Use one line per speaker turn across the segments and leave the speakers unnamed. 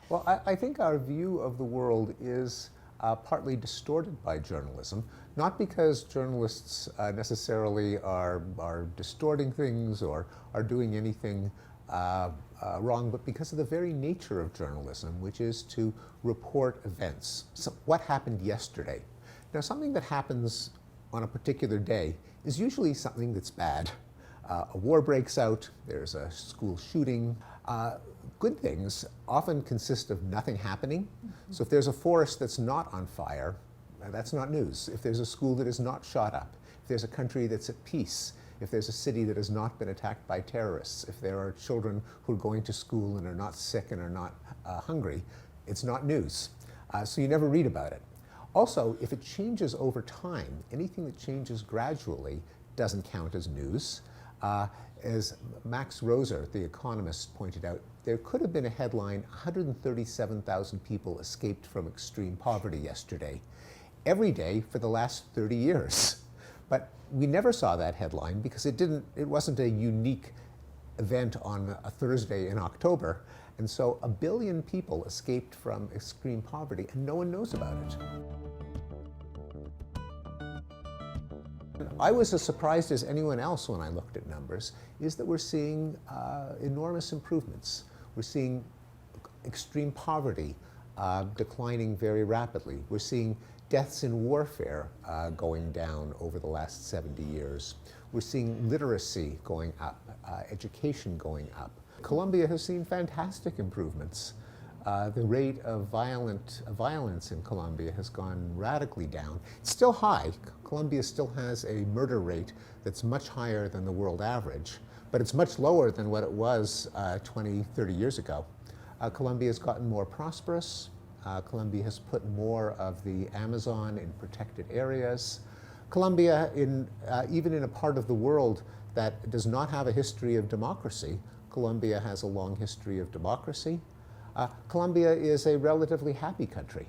Well, I think our view of the world is partly distorted by journalism, not because journalists necessarily are distorting things or are doing anything wrong, but because of the very nature of journalism, which is to report events. So what happened yesterday? Now, something that happens on a particular day is usually something that's bad. A war breaks out, there's a school shooting. Good things often consist of nothing happening. So if there's a forest that's not on fire, that's not news. If there's a school that is not shot up, if there's a country that's at peace, if there's a city that has not been attacked by terrorists, if there are children who are going to school and are not sick and are not hungry, it's not news. So you never read about it. Also, if it changes over time, anything that changes gradually doesn't count as news. As Max Roser, the economist, pointed out, there could have been a headline, 137,000 people escaped from extreme poverty yesterday, every day for the last 30 years. But we never saw that headline because it wasn't a unique event on a Thursday in October. And so 1 billion people escaped from extreme poverty and no one knows about it. I was as surprised as anyone else when I looked at numbers, is that we're seeing enormous improvements. We're seeing extreme poverty declining very rapidly. We're seeing deaths in warfare going down over the last 70 years. We're seeing literacy going up, education going up. Colombia has seen fantastic improvements. The rate of violence in Colombia has gone radically down. It's still high. Colombia still has a murder rate that's much higher than the world average, but it's much lower than what it was 20, 30 years ago. Colombia has gotten more prosperous. Colombia has put more of the Amazon in protected areas. Colombia, even in a part of the world that does not have a history of democracy, Colombia has a long history of democracy. Colombia is a relatively happy country.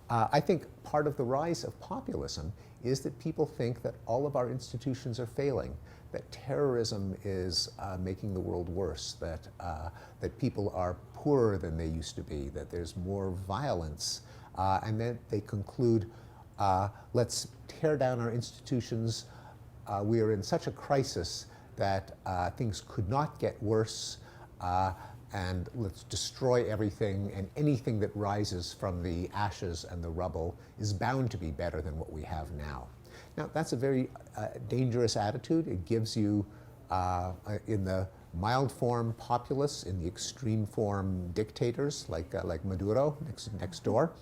I think part of the rise of populism is that people think that all of our institutions are failing, that terrorism is making the world worse, that people are poorer than they used to be, that there's more violence, and then they conclude, let's tear down our institutions. We are in such a crisis that things could not get worse, and let's destroy everything, and anything that rises from the ashes and the rubble is bound to be better than what we have now. Now, that's a very dangerous attitude. It gives you, in the mild form, populists, in the extreme form, dictators like Maduro next door.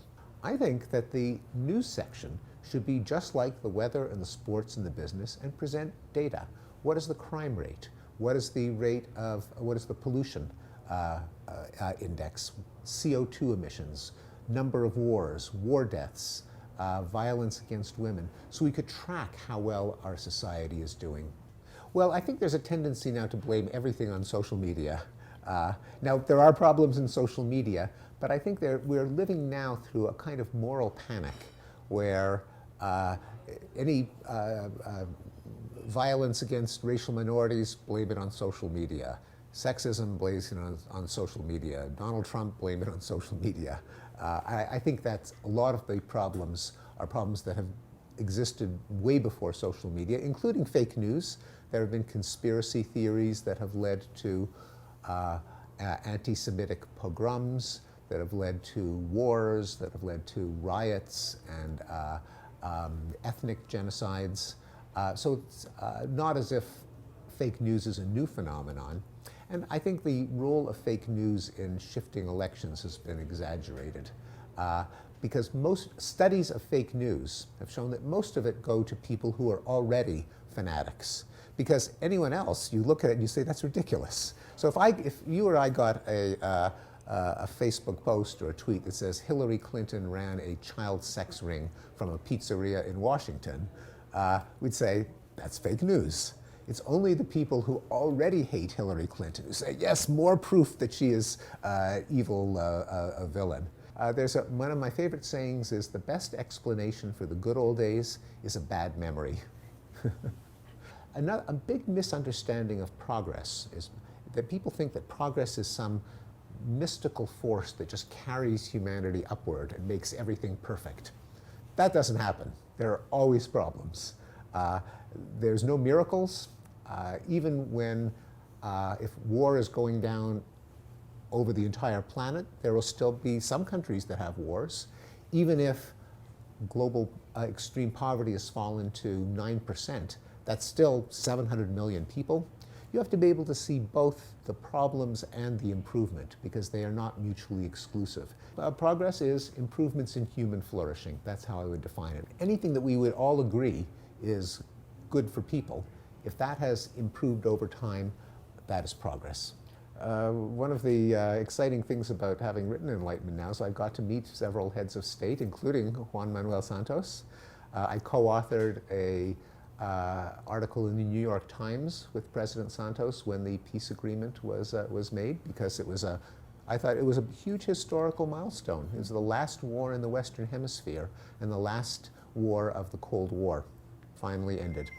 I think that the news section should be just like the weather and the sports and the business and present data. What is the crime rate? What is the pollution index, CO2 emissions, number of wars, war deaths, violence against women, so we could track how well our society is doing. Well, I think there's a tendency now to blame everything on social media. Now, there are problems in social media, but I think we're living now through a kind of moral panic where any violence against racial minorities, blame it on social media. Sexism, blame it on social media. Donald Trump, blame it on social media. I think that a lot of the problems are problems that have existed way before social media, including fake news. There have been conspiracy theories that have led to anti-Semitic pogroms, that have led to wars, that have led to riots and ethnic genocides. So it's not as if fake news is a new phenomenon. And I think the role of fake news in shifting elections has been exaggerated because most studies of fake news have shown that most of it go to people who are already fanatics. Because anyone else, you look at it and you say, that's ridiculous. So if you or I got a Facebook post or a tweet that says Hillary Clinton ran a child sex ring from a pizzeria in Washington, we'd say, that's fake news. It's only the people who already hate Hillary Clinton who say, yes, more proof that she is evil, a villain. One of my favorite sayings is, the best explanation for the good old days is a bad memory. A big misunderstanding of progress is that people think that progress is some mystical force that just carries humanity upward and makes everything perfect. That doesn't happen. There are always problems. There's no miracles. Even when, if war is going down over the entire planet, there will still be some countries that have wars. Even if global extreme poverty has fallen to 9%, that's still 700 million people. You have to be able to see both the problems and the improvement because they are not mutually exclusive. Progress is improvements in human flourishing. That's how I would define it. Anything that we would all agree is good for people, if that has improved over time, that is progress. One of the exciting things about having written Enlightenment Now is I've got to meet several heads of state, including Juan Manuel Santos. I co-authored a article in the New York Times with President Santos when the peace agreement was made, because it was I thought it was a huge historical milestone. It was the last war in the Western Hemisphere and the last war of the Cold War finally ended.